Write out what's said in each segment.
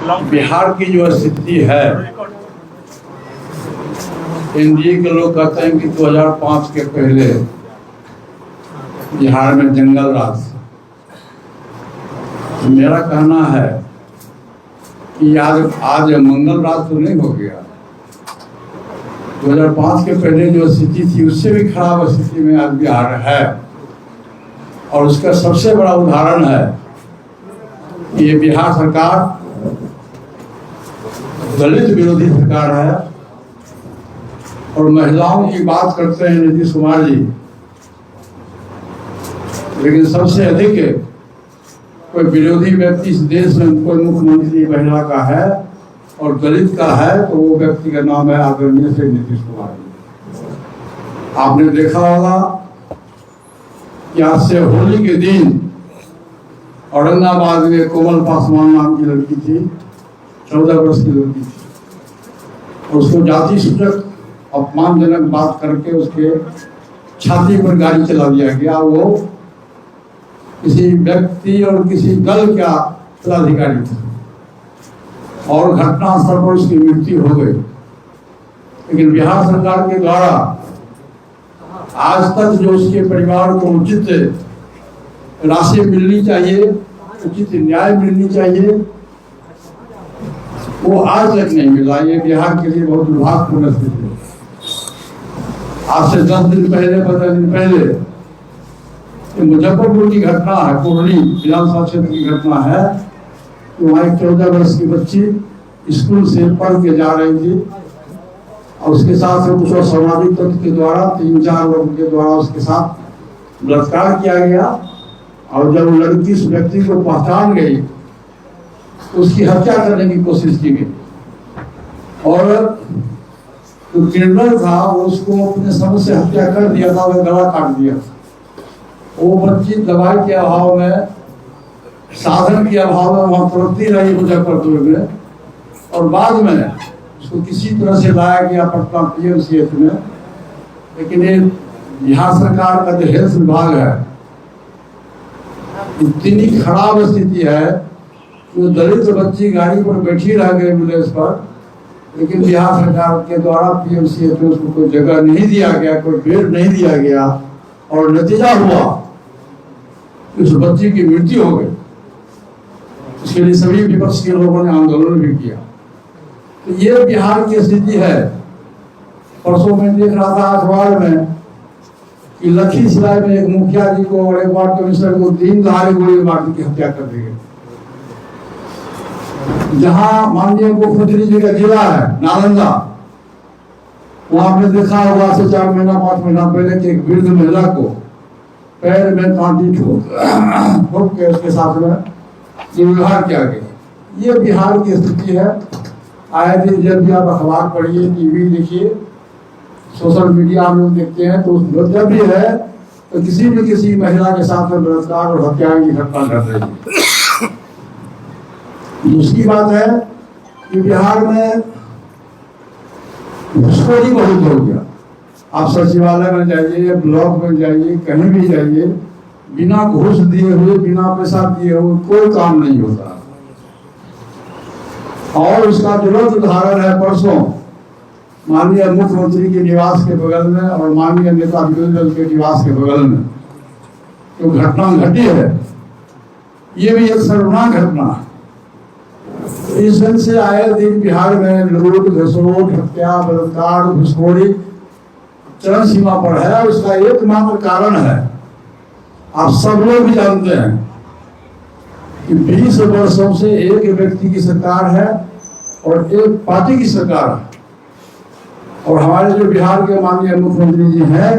बिहार की जो स्थिति है, एनडीए के लोग कहते हैं कि 2005 के पहले बिहार में जंगल राज था। तो मेरा कहना है कि आज मंगल राज तो नहीं हो गया। 2005 के पहले जो स्थिति थी उससे भी खराब स्थिति में आज बिहार है, और उसका सबसे बड़ा उदाहरण है कि ये बिहार सरकार दलित विरोधी सरकार है। और महिलाओं की बात करते हैं नीतीश कुमार जी, लेकिन सबसे अधिक कोई विरोधी व्यक्ति इस देश में कोई मुख्यमंत्री महिला का है और दलित का है तो वो व्यक्ति का नाम है आदरणीय श्री नीतीश कुमार जी। आपने देखा होगा कि आज से होली के दिन औरंगाबाद में कोमल पासवान नाम की लड़की थी, 14 वर्ष की लड़की थी, और उसको जाति सूचक अपमानजनक बात करके उसके छाती पर गाड़ी चला दिया गया। वो किसी व्यक्ति और किसी दल का पदाधिकारी था और घटनास्थल पर उसकी मृत्यु हो गई। लेकिन बिहार सरकार के द्वारा आज तक जो उसके परिवार को उचित राशि मिलनी चाहिए, उचित न्याय मिलनी चाहिए, वो आज तक नहीं मिला। ये बिहार के लिए बहुत दुर्भाग्यपूर्ण स्थिति है। आज से 10 दिन पहले 15 दिन पहले मुजफ्फरपुर की घटना है, कोरनी विधानसभा क्षेत्र की घटना है। तो वहाँ एक 14 वर्ष की बच्ची स्कूल से पढ़ के जा रही थी और उसके साथ कुछ सामाजिक तत्व के द्वारा 3-4 लोगों के द्वारा उसके साथ बलात्कार किया गया। और जब लड़की उस व्यक्ति को पहचान गई, उसकी हत्या करने की कोशिश की गई और जो क्रिमिनल था वो उसको अपने समझ से हत्या कर दिया था, वह गला काट दिया। वो बच्ची दवाई के अभाव में, साधन के अभाव में वहां तड़पती रही मुजफ्फरपुर में, और बाद में उसको किसी तरह से लाया गया पटना पीएमसीएच में। लेकिन ये बिहार सरकार का जो हेल्थ विभाग है, इतनी खराब स्थिति है कि दलित बच्ची गाड़ी पर बैठी रह गई एम्बुलेंस पर, लेकिन बिहार सरकार के द्वारा पीएमसीएच में उसको कोई जगह नहीं दिया गया, कोई बेड नहीं दिया गया, और नतीजा हुआ उस बच्ची की मृत्यु हो गई। इसके लिए सभी विपक्ष के लोगों ने आंदोलन भी किया। तो ये बिहार की स्थिति है। परसों में देख रहा था अखबार में कि लखीसराय में एक मुखिया जी को और एक वार्ड कमिश्नर को 3 दहाड़े गोली मार की हत्या कर दी गई। जहां माननीय मुख्यमंत्री जी का जिला है नालंदा, वहां आपने देखा होगा से 4 महीना 5 महीना पहले कि एक वृद्ध महिला को पैर में कांटी ठोक के उसके साथ में व्यवहार किया गया। ये बिहार की स्थिति है। आए दिन जब भी आप अखबार पढ़िए, टीवी देखिए, सोशल मीडिया में देखते हैं, तो जब भी है तो किसी न किसी महिला के साथ में बलात्कार और हत्या की घटना घट रही है। दूसरी बात है कि बिहार में घुसखोरी बहुत हो गया। आप सचिवालय में जाइए, ब्लॉक में जाइए, कहीं भी जाइए, बिना घूस दिए हुए, बिना पैसा दिए हुए कोई काम नहीं होता। और उसका ज्वलंत उदाहरण है परसों माननीय मुख्यमंत्री के निवास के बगल में और माननीय नेता विरोधी दल के निवास के बगल में जो घटना घटी है, ये भी एक शर्मनाक घटना है। इस दिन से आए दिन बिहार में लूट, घसोट, हत्या, बलात्कार, घुसखोरी चरम सीमा पर है। उसका एकमात्र कारण है, आप सब लोग भी जानते हैं कि 20 वर्षों से एक व्यक्ति की सरकार है और एक पार्टी की सरकार है। और हमारे जो बिहार के माननीय मुख्यमंत्री जी हैं,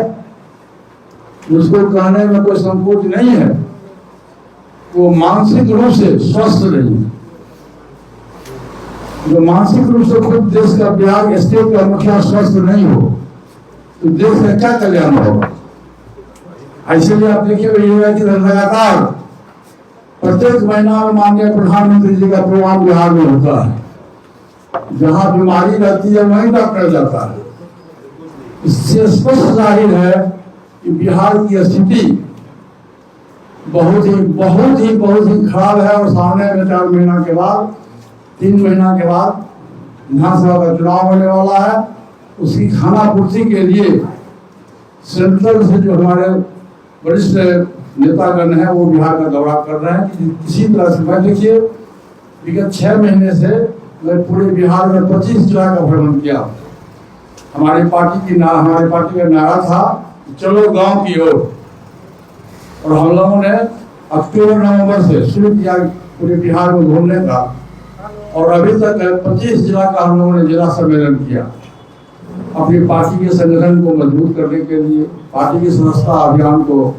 उसको कहने में कोई संकोच नहीं है, वो मानसिक रूप से स्वस्थ नहीं है। जो मानसिक रूप से खुद देश का, बिहार स्टेट का मुखिया स्वस्थ नहीं हो तो देश का क्या कल्याण होगा। इसलिए आप देखिए कि लगातार प्रत्येक महीना में माननीय प्रधानमंत्री जी का प्रोग्राम बिहार में होता है। जहां बीमारी रहती है वहीं डॉक्टर जाता है। इससे स्पष्ट जाहिर है कि बिहार की स्थिति बहुत ही खराब है। और सामने में 4 महीना के बाद 3 महीना के बाद विधानसभा का चुनाव होने वाला है। उसकी खानापूर्ति के लिए सेंट्रल से जो हमारे वरिष्ठ नेतागण हैं वो बिहार का दौरा कर रहे हैं कि किसी तरह से। मैं देखिए विगत 6 महीने से मैं पूरे बिहार में 25 जिला का भ्रमण किया। हमारी पार्टी का नारा था चलो गांव की ओर, और हम लोगों ने अक्टूबर-नवंबर से शुरू किया पूरे बिहार में घूमने का, और अभी तक 25 जिला का हम लोगों ने जिला सम्मेलन किया अपनी पार्टी के संगठन को मजबूत करने के लिए, पार्टी की सदस्यता अभियान को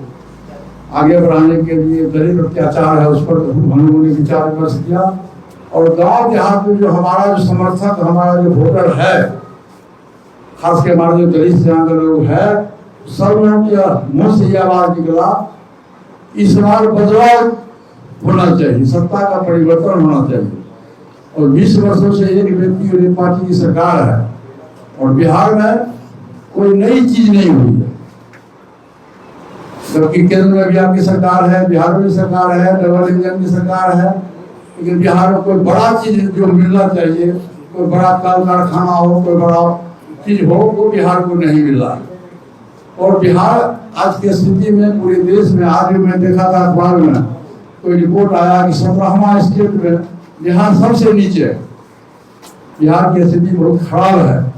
आगे बढ़ाने के लिए। दलित अत्याचार है उस पर हम लोगों ने विचार विमर्श किया, और गांव देहात में जो हमारा जो समर्थक, हमारा जो वोटर है, खास के हमारे जो दलित सेना के लोग है, सब लोगों के मुंह से यह आवाज निकला इस बार बदलाव होना चाहिए, सत्ता का परिवर्तन होना चाहिए। और 20 वर्षों से एक व्यक्ति और एक पार्टी की सरकार है, और बिहार में कोई नई चीज नहीं हुई है। जबकि केंद्र में भी आपकी सरकार है, बिहार में भी सरकार है, डबल इंजन की सरकार है, लेकिन बिहार में कोई बड़ा चीज जो मिलना चाहिए, कोई बड़ा कल कारखाना हो, कोई बड़ा चीज हो, वो बिहार को नहीं मिल रहा। और बिहार आज की स्थिति में पूरे देश में, आज भी मैं देखा था अखबार में कोई रिपोर्ट आया कि 17वां स्टेट में बिहार सबसे नीचे है। बिहार की स्थिति बहुत खराब है।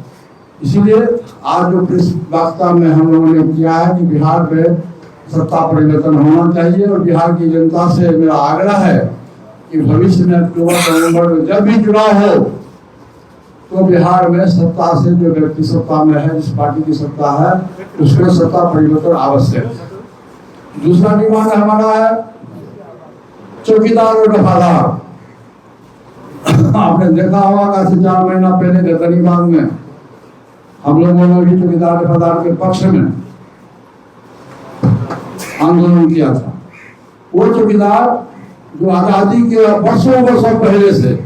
इसीलिए आज जो प्रेस वार्ता में हम लोगों ने किया है कि बिहार में सत्ता परिवर्तन होना चाहिए, और बिहार की जनता से मेरा आग्रह है कि भविष्य में अक्टूबर-नवंबर में जब भी चुनाव हो तो बिहार में सत्ता से जो व्यक्ति सत्ता में है, जिस पार्टी की सत्ता है, उसमें सत्ता परिवर्तन आवश्यक है। दूसरा डिमांड हमारा है चौकीदार और दफादार। आपने देखा होगा कि 4 महीना पहले गर्दनीबाग में हम लोगों ने भी चौकीदार दफादार के पक्ष में आंदोलन किया था। वो चौकीदार जो आजादी के वर्षों पहले से,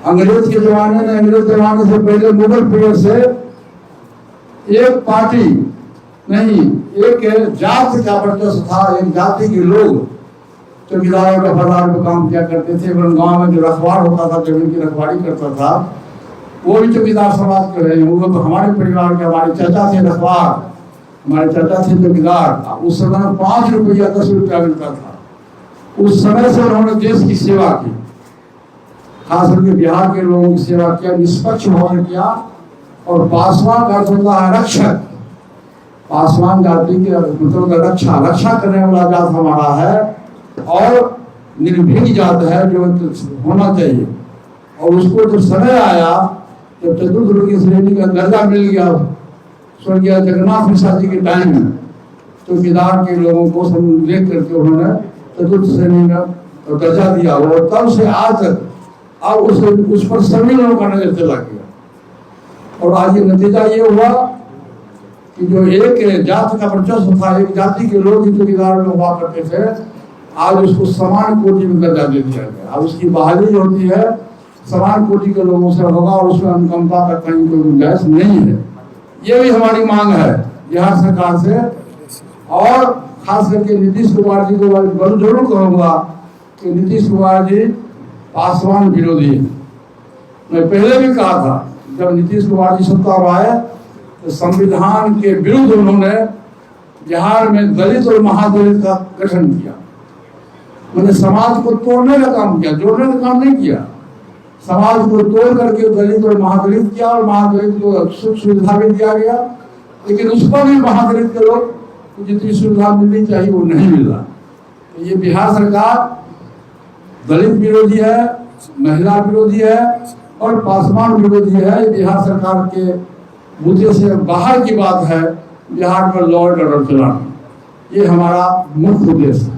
अंग्रेज के जमाने में, अंग्रेज जमाने से पहले, मुगल पीरियड से एक पार्टी नहीं, एक जाति का वर्चस्व था। एक जाति के लोग चौकीदार और दफादार को काम किया करते थे। गांव में जो रखवार होता था, जमीन की रखवारी करता था, वो भी चौकीदार समाज के रहे। वो तो हमारे परिवार के, हमारे चाचा थे रखवार, हमारे चाचा थे चौकीदार। उस समय 5 रुपया 10 रुपया मिलता था। उस समय से उन्होंने देश की सेवा की, खास करके बिहार के लोगों की सेवा किया, निष्पक्ष होकर किया। और पासवान का होता है रक्षक, पासवान जाति के मतलब रक्षा करने वाला जात हमारा है, और निर्भीक जात है जो होना चाहिए। और उसको जब समय आया, जब चतुर्थ की श्रेणी का दर्जा मिल गया स्वर्गीय जगन्नाथ मिश्रा जी के टाइम में, चौकीदार के लोगों को देख करके उन्होंने चतुर्थ श्रेणी में दर्जा दिया। और तब से आज तक अब उस पर सभी लोगों का नजर चला गया। और आज ये नतीजा ये हुआ कि जो एक जाति का वर्चस्व था, एक जाति के लोग ही चौकीदार में हुआ करते थे, आज उसको समान कोटि में दर्जा दे दिया गया। अब उसकी बहाली होती है समान कोटि के लोगों से होगा, और उसमें अनुकंपा का कहीं कोई गुंजाइश नहीं है। ये भी हमारी मांग है बिहार सरकार से। और खास करके नीतीश कुमार जी को जरूर कहूँगा कि नीतीश कुमार जी पासवान विरोधी है। मैं पहले भी कहा था, जब नीतीश कुमार जी सत्ता में आए तो संविधान के विरुद्ध उन्होंने बिहार में दलित और महादलित का गठन किया। मैंने समाज को तोड़ने का काम किया, जोड़ने का काम नहीं किया। समाज को तोड़ करके दलित और महादलित किया, और महादलित को सुख सुविधा भी दिया गया, लेकिन उस पर भी महादलित के लोग जितनी सुविधा मिलनी चाहिए वो नहीं मिल रहा। तो ये बिहार सरकार दलित विरोधी है, महिला विरोधी है, और पासवान विरोधी है। ये बिहार सरकार के मुद्दे से बाहर की बात है बिहार पर लॉ एंड ऑर्डर चलाना। ये हमारा मुख्य उद्देश्य है।